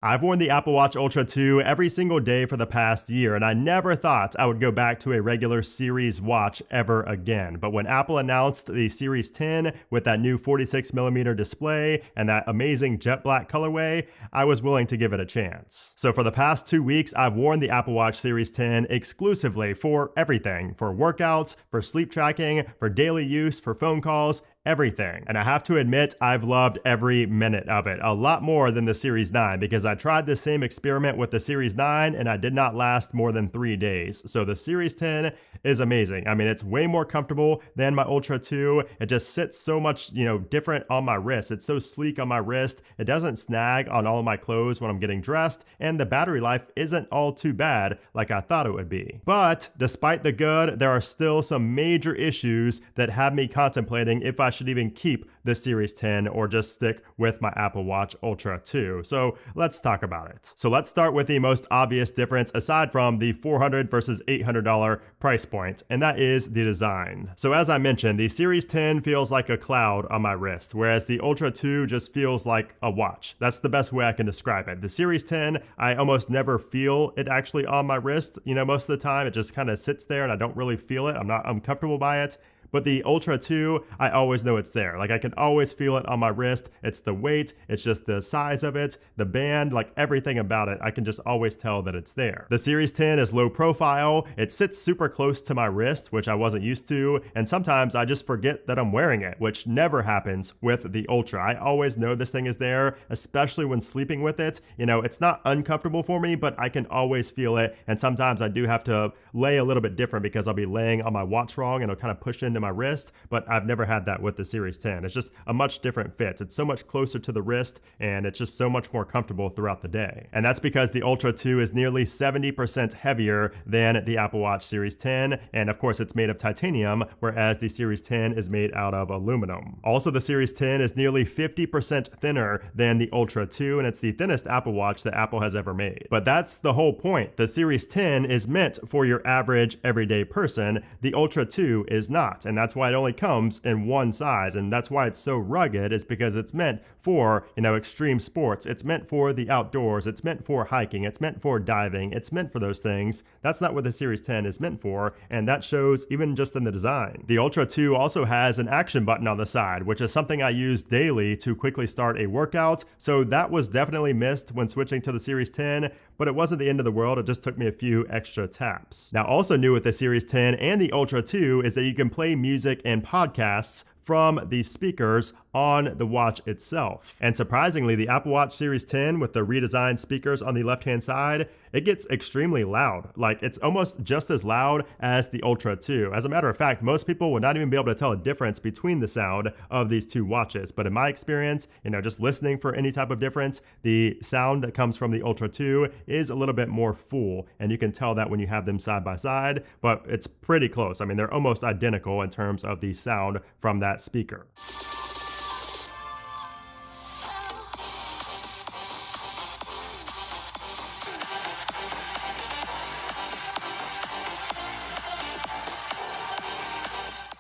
I've worn the Apple Watch Ultra 2 every single day for the past year, and I never thought I would go back to a regular Series watch ever again. But when Apple announced the Series 10 with that new 46mm display and that amazing jet black colorway, I was willing to give it a chance. So for the past 2 weeks, I've worn the Apple Watch Series 10 exclusively for everything, for workouts, for sleep tracking, for daily use, for phone calls, everything. And I have to admit, I've loved every minute of it, a lot more than the Series 9, because I tried this same experiment with the Series 9 and I did not last more than 3 days. So the Series 10 is amazing. I mean, it's way more comfortable than my Ultra 2. It just sits so much, different on my wrist. It's so sleek on my wrist. It doesn't snag on all of my clothes when I'm getting dressed, and the battery life isn't all too bad like I thought it would be. But despite the good, there are still some major issues that have me contemplating if I should even keep the Series 10 or just stick with my Apple Watch Ultra 2. So let's talk about it. So let's start with the most obvious difference aside from the $400 versus $800 price point, and that is the design. So as I mentioned, the Series 10 feels like a cloud on my wrist, whereas the Ultra 2 just feels like a watch. That's the best way I can describe it. The Series 10, I almost never feel it actually on my wrist. Most of the time it just kind of sits there and I don't really feel it. I'm not uncomfortable by it. But the Ultra 2, I always know it's there. Like I can always feel it on my wrist. It's the weight, it's just the size of it, the band, like everything about it. I can just always tell that it's there. The Series 10 is low profile. It sits super close to my wrist, which I wasn't used to. And sometimes I just forget that I'm wearing it, which never happens with the Ultra. I always know this thing is there, especially when sleeping with it. It's not uncomfortable for me, but I can always feel it. And sometimes I do have to lay a little bit different because I'll be laying on my watch wrong and it'll kind of push into my wrist, but I've never had that with the Series 10. It's just a much different fit. It's so much closer to the wrist and it's just so much more comfortable throughout the day. And that's because the Ultra 2 is nearly 70% heavier than the Apple Watch Series 10, and of course it's made of titanium, whereas the Series 10 is made out of aluminum. Also, the Series 10 is nearly 50% thinner than the Ultra 2, and it's the thinnest Apple Watch that Apple has ever made. But that's the whole point. The Series 10 is meant for your average everyday person. The Ultra 2 is not, and that's why it only comes in one size, and that's why it's so rugged, is because it's meant for, extreme sports. It's meant for the outdoors. It's meant for hiking. It's meant for diving. It's meant for those things. That's not what the Series 10 is meant for, and that shows even just in the design. The Ultra 2 also has an action button on the side, which is something I use daily to quickly start a workout, so that was definitely missed when switching to the Series 10, but it wasn't the end of the world. It just took me a few extra taps. Now, also new with the Series 10 and the Ultra 2 is that you can play music and podcasts from the speakers on the watch itself. And surprisingly, the Apple Watch Series 10 with the redesigned speakers on the left-hand side, it gets extremely loud. Like it's almost just as loud as the Ultra 2. As a matter of fact, most people would not even be able to tell a difference between the sound of these two watches. But in my experience, just listening for any type of difference, the sound that comes from the Ultra 2 is a little bit more full. And you can tell that when you have them side by side, but it's pretty close. I mean, they're almost identical in terms of the sound from that speaker.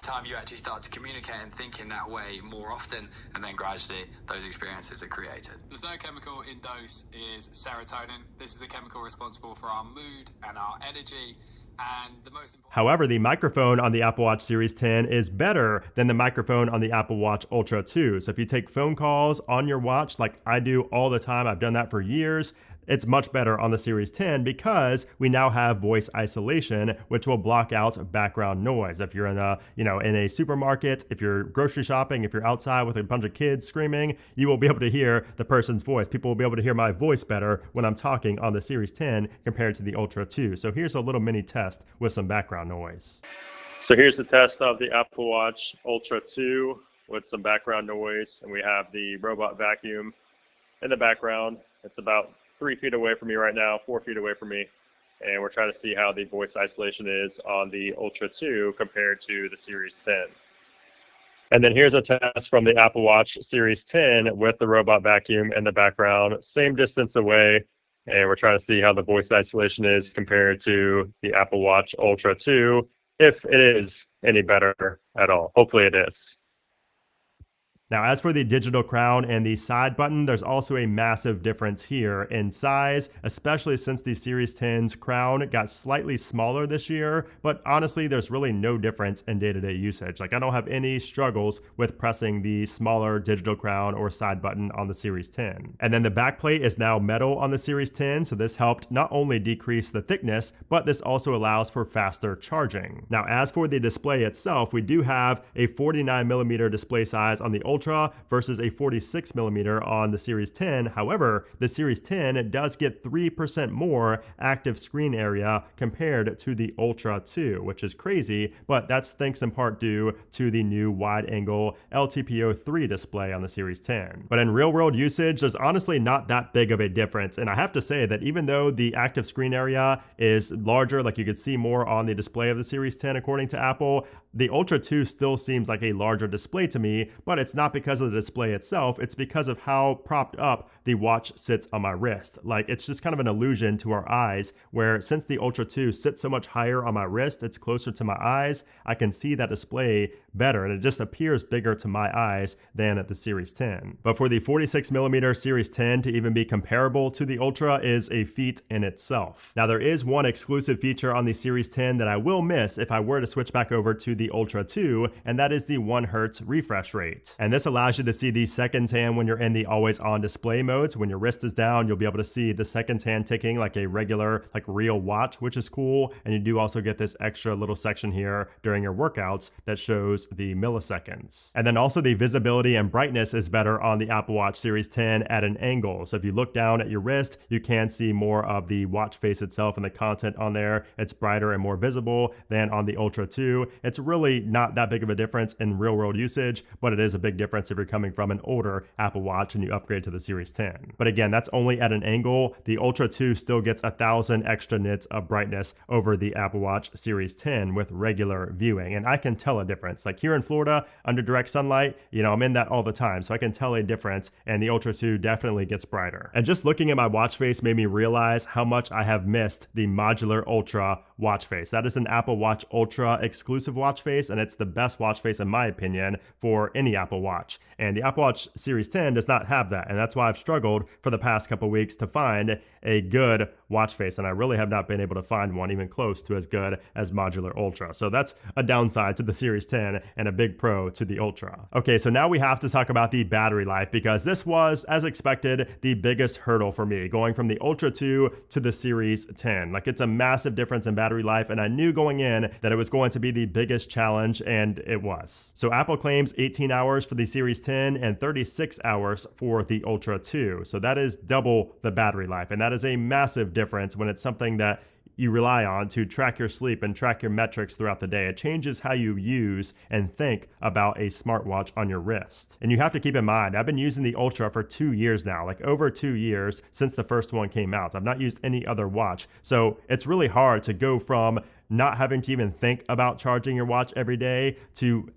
Time you actually start to communicate and think in that way more often, and then gradually those experiences are created. The third chemical in dose is serotonin. This is the chemical responsible for our mood and our energy. And the most important. However, the microphone on the Apple Watch Series 10 is better than the microphone on the Apple Watch Ultra 2. So if you take phone calls on your watch like I do all the time, I've done that for years, it's much better on the Series 10 because we now have voice isolation, which will block out background noise. If you're in a supermarket, if you're grocery shopping, if you're outside with a bunch of kids screaming, you will be able to hear the person's voice. People will be able to hear my voice better when I'm talking on the Series 10 compared to the Ultra 2. So here's a little mini test with some background noise. So here's the test of the Apple Watch Ultra 2 with some background noise, and we have the robot vacuum in the background. It's about 3 feet away from me right now, 4 feet away from me. And we're trying to see how the voice isolation is on the Ultra 2 compared to the Series 10. And then here's a test from the Apple Watch Series 10 with the robot vacuum in the background, same distance away. And we're trying to see how the voice isolation is compared to the Apple Watch Ultra 2, if it is any better at all. Hopefully it is. Now, as for the digital crown and the side button, there's also a massive difference here in size, especially since the Series 10's crown got slightly smaller this year, but honestly, there's really no difference in day-to-day usage. Like, I don't have any struggles with pressing the smaller digital crown or side button on the Series 10. And then the backplate is now metal on the Series 10, so this helped not only decrease the thickness, but this also allows for faster charging. Now, as for the display itself, we do have a 49mm display size on the Ultra versus a 46mm on the Series 10. However, the Series 10 does get 3% more active screen area compared to the Ultra 2, which is crazy, but that's thanks in part due to the new wide-angle LTPO3 display on the Series 10. But in real-world usage, there's honestly not that big of a difference, and I have to say that even though the active screen area is larger, like you could see more on the display of the Series 10 according to Apple, the Ultra 2 still seems like a larger display to me, but it's not because of the display itself, it's because of how propped up the watch sits on my wrist. Like, it's just kind of an illusion to our eyes, where since the Ultra 2 sits so much higher on my wrist, it's closer to my eyes, I can see that display better, and it just appears bigger to my eyes than at the Series 10. But for the 46mm Series 10 to even be comparable to the Ultra is a feat in itself. Now, there is one exclusive feature on the Series 10 that I will miss if I were to switch back over to the Ultra 2, and that is the 1 Hz refresh rate. And this allows you to see the seconds hand when you're in the always on display mode. So when your wrist is down, you'll be able to see the seconds hand ticking like a regular, like real watch, which is cool. And you do also get this extra little section here during your workouts that shows the milliseconds. And then also the visibility and brightness is better on the Apple Watch Series 10 at an angle. So if you look down at your wrist, you can see more of the watch face itself and the content on there. It's brighter and more visible than on the Ultra 2. It's really not that big of a difference in real world usage, but it is a big difference if you're coming from an older Apple Watch and you upgrade to the Series 10. But again, that's only at an angle. The Ultra 2 still gets 1,000 extra nits of brightness over the Apple Watch Series 10 with regular viewing. And I can tell a difference. Like here in Florida, under direct sunlight, I'm in that all the time, so I can tell a difference, and the Ultra 2 definitely gets brighter. And just looking at my watch face made me realize how much I have missed the modular Ultra watch face. That is an Apple Watch Ultra exclusive watch face, and it's the best watch face in my opinion for any Apple Watch. And the Apple Watch Series 10 does not have that, and that's why I've struggled for the past couple weeks to find a good watch face, and I really have not been able to find one even close to as good as modular Ultra. So that's a downside to the Series 10 and a big pro to the Ultra. Okay, so now we have to talk about the battery life, because this was, as expected, the biggest hurdle for me, going from the Ultra 2 to the Series 10. Like, it's a massive difference in battery life, and I knew going in that it was going to be the biggest challenge, and it was. So Apple claims 18 hours for the Series 10 and 36 hours for the Ultra 2. So that is double the battery life, and that is a massive difference when it's something that you rely on to track your sleep and track your metrics throughout the day. It changes how you use and think about a smartwatch on your wrist. And you have to keep in mind, I've been using the Ultra for 2 years now, like over 2 years since the first one came out. I've not used any other watch. So it's really hard to go from not having to even think about charging your watch every day to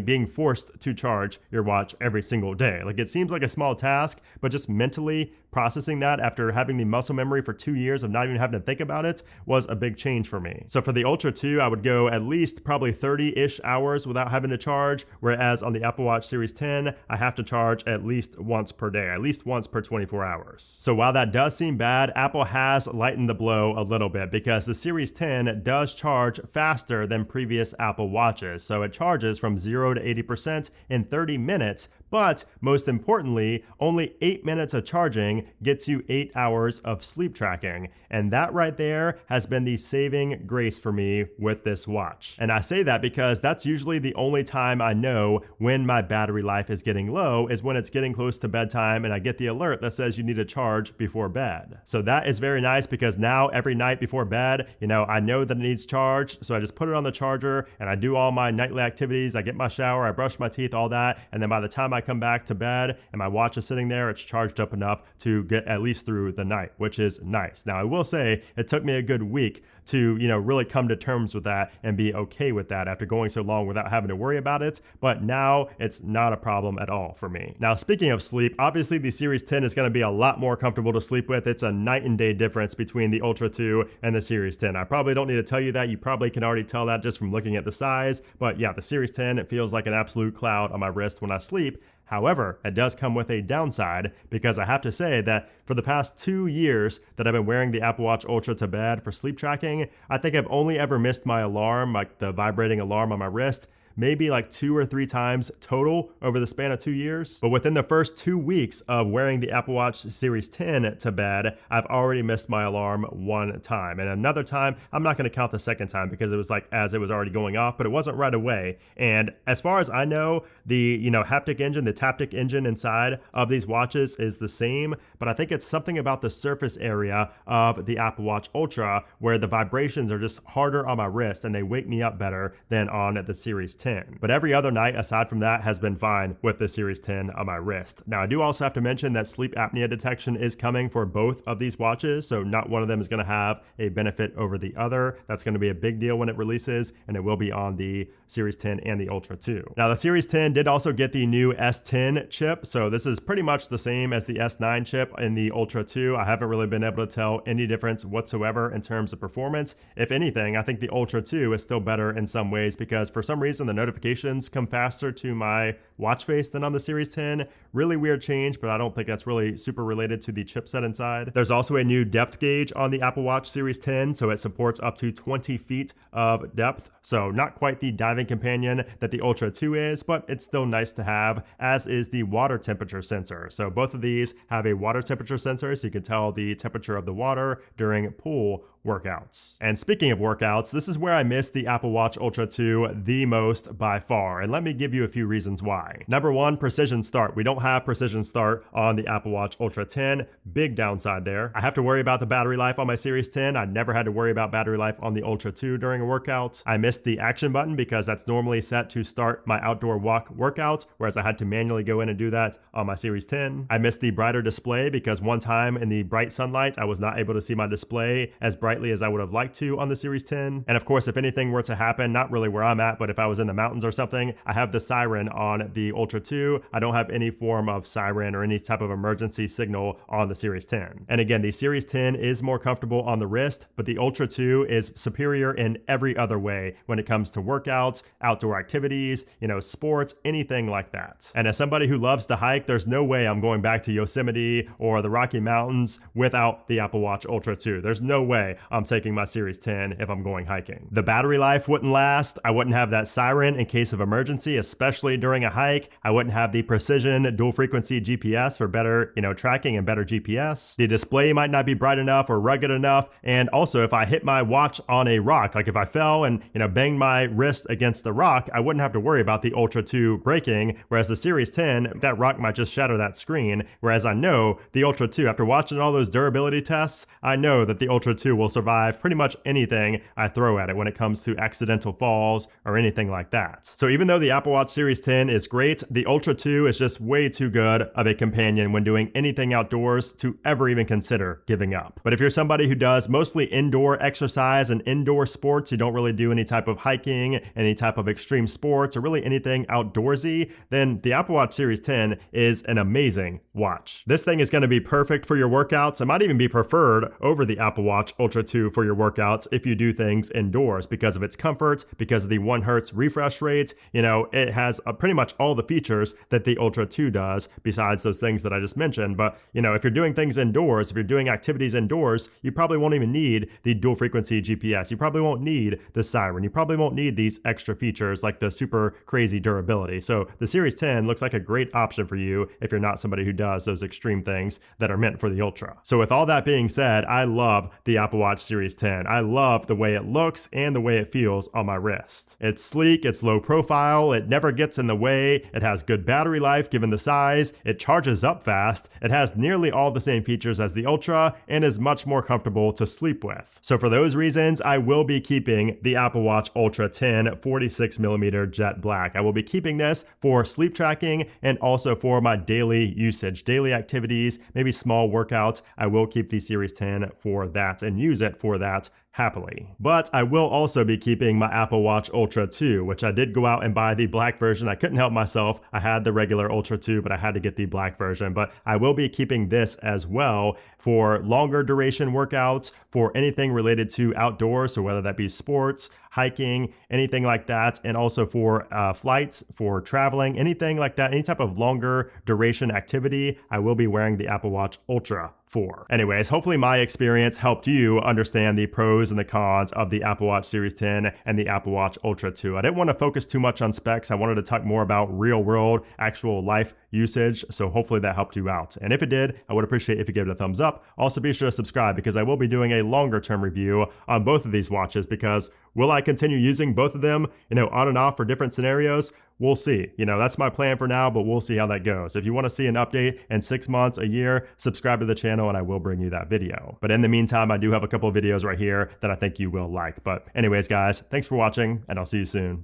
being forced to charge your watch every single day. Like, it seems like a small task, but just mentally processing that after having the muscle memory for 2 years of not even having to think about it was a big change for me. So for the Ultra 2, I would go at least probably 30-ish hours without having to charge, whereas on the Apple Watch Series 10, I have to charge at least once per day, at least once per 24 hours. So while that does seem bad, Apple has lightened the blow a little bit, because the Series 10 does charge faster than previous Apple Watches. So it charges from 0 to 80% in 30 minutes, but most importantly, only 8 minutes of charging gets you 8 hours of sleep tracking. And that right there has been the saving grace for me with this watch. And I say that because that's usually the only time I know when my battery life is getting low, is when it's getting close to bedtime and I get the alert that says you need to charge before bed. So that is very nice, because now every night before bed, I know that it needs charge. So I just put it on the charger and I do all my nightly activities. I get my shower, I brush my teeth, all that. And then by the time I come back to bed and my watch is sitting there, it's charged up enough to get at least through the night, which is nice. Now, I will say it took me a good week to, really come to terms with that and be okay with that after going so long without having to worry about it. But now it's not a problem at all for me. Now, speaking of sleep, obviously the Series 10 is going to be a lot more comfortable to sleep with. It's a night and day difference between the Ultra 2 and the Series 10. I probably don't need to tell you that. You probably can already tell that just from looking at the size. But yeah, the Series 10, it feels like an absolute cloud on my wrist when I sleep. However, it does come with a downside because I have to say that for the past 2 years that I've been wearing the Apple Watch Ultra to bed for sleep tracking, I think I've only ever missed my alarm, like the vibrating alarm on my wrist, maybe like 2 or 3 times total over the span of 2 years. But within the first 2 weeks of wearing the Apple Watch Series 10 to bed, I've already missed my alarm 1 time. And another time, I'm not gonna count the second time because it was like as it was already going off, but it wasn't right away. And as far as I know, the haptic engine, the taptic engine inside of these watches is the same, but I think it's something about the surface area of the Apple Watch Ultra where the vibrations are just harder on my wrist and they wake me up better than on the Series 10. But every other night aside from that has been fine with the Series 10 on my wrist. Now I do also have to mention that sleep apnea detection is coming for both of these watches, so not one of them is going to have a benefit over the other. That's going to be a big deal when it releases, and it will be on the Series 10 and the Ultra 2. Now the Series 10 did also get the new S10 chip, so this is pretty much the same as the S9 chip in the Ultra 2. I haven't really been able to tell any difference whatsoever in terms of performance. If anything, I think the Ultra 2 is still better in some ways because for some reason the notifications come faster to my watch face than on the Series 10. Really weird change, but I don't think that's really super related to the chipset inside. There's also a new depth gauge on the Apple Watch Series 10, so it supports up to 20 feet of depth. So not quite the diving companion that the Ultra 2 is, but it's still nice to have, as is the water temperature sensor. So both of these have a water temperature sensor, so you can tell the temperature of the water during pool workouts. And speaking of workouts, this is where I miss the Apple Watch Ultra 2 the most by far, and let me give you a few reasons why. Number one, precision start. We don't have precision start on the Apple Watch Ultra 10. Big downside there. I have to worry about the battery life on my Series 10. I never had to worry about battery life on the Ultra 2 during a workout. I missed the action button because that's normally set to start my outdoor walk workout, whereas I had to manually go in and do that on my Series 10. I missed the brighter display because one time in the bright sunlight, I was not able to see my display as brightly as I would have liked to on the Series 10. And of course, if anything were to happen, not really where I'm at, but if I was in the mountains or something, I have the siren on the Ultra 2. I don't have any form of siren or any type of emergency signal on the Series 10. And again, the Series 10 is more comfortable on the wrist, but the Ultra 2 is superior in every other way when it comes to workouts, outdoor activities, sports, anything like that. And as somebody who loves to hike, there's no way I'm going back to Yosemite or the Rocky Mountains without the Apple Watch Ultra 2. There's no way I'm taking my Series 10 if I'm going hiking. The battery life wouldn't last. I wouldn't have that siren in case of emergency, especially during a hike. I wouldn't have the precision dual frequency GPS for better, tracking and better GPS. The display might not be bright enough or rugged enough. And also if I hit my watch on a rock, like if I fell and, banged my wrist against the rock, I wouldn't have to worry about the Ultra 2 breaking. Whereas the Series 10, that rock might just shatter that screen. Whereas I know the Ultra 2, after watching all those durability tests, I know that the Ultra 2 will survive pretty much anything I throw at it when it comes to accidental falls or anything like that. So even though the Apple Watch Series 10 is great, the Ultra 2 is just way too good of a companion when doing anything outdoors to ever even consider giving up. But if you're somebody who does mostly indoor exercise and indoor sports, you don't really do any type of hiking, any type of extreme sports, or really anything outdoorsy, then the Apple Watch Series 10 is an amazing watch. This thing is going to be perfect for your workouts. It might even be preferred over the Apple Watch Ultra 2 for your workouts if you do things indoors because of its comfort, because of the 1 Hz refresh rate. It has pretty much all the features that the Ultra 2 does besides those things that I just mentioned. But, if you're doing things indoors, if you're doing activities indoors, you probably won't even need the dual frequency GPS. You probably won't need the siren. You probably won't need these extra features like the super crazy durability. So the Series 10 looks like a great option for you if you're not somebody who does those extreme things that are meant for the Ultra. So with all that being said, I love the Apple Watch Series 10. I love the way it looks and the way it feels on my wrist. It's sleek, it's low profile, it never gets in the way, it has good battery life given the size, it charges up fast, it has nearly all the same features as the Ultra, and is much more comfortable to sleep with. So for those reasons, I will be keeping the Apple Watch Ultra 10 46mm jet black. I will be keeping this for sleep tracking and also for my daily usage, daily activities, maybe small workouts. I will keep the Series 10 for that and use it for that. happily. But I will also be keeping my Apple Watch Ultra 2, which I did go out and buy the black version. I couldn't help myself. I had the regular Ultra 2, but I had to get the black version. But I will be keeping this as well for longer duration workouts, for anything related to outdoors, so whether that be sports, hiking, anything like that, and also for flights, for traveling, anything like that, any type of longer duration activity, I will be wearing the Apple Watch Ultra for. Anyways, hopefully my experience helped you understand the pros and the cons of the Apple Watch Series 10 and the Apple Watch Ultra 2. I didn't want to focus too much on specs. I wanted to talk more about real world, actual life usage. So hopefully that helped you out. And if it did, I would appreciate if you gave it a thumbs up. Also be sure to subscribe because I will be doing a longer term review on both of these watches, because will I continue using both of them, on and off for different scenarios? We'll see. That's my plan for now, but we'll see how that goes. If you want to see an update in 6 months, a year, subscribe to the channel and I will bring you that video. But in the meantime, I do have a couple of videos right here that I think you will like. But anyways, guys, thanks for watching and I'll see you soon.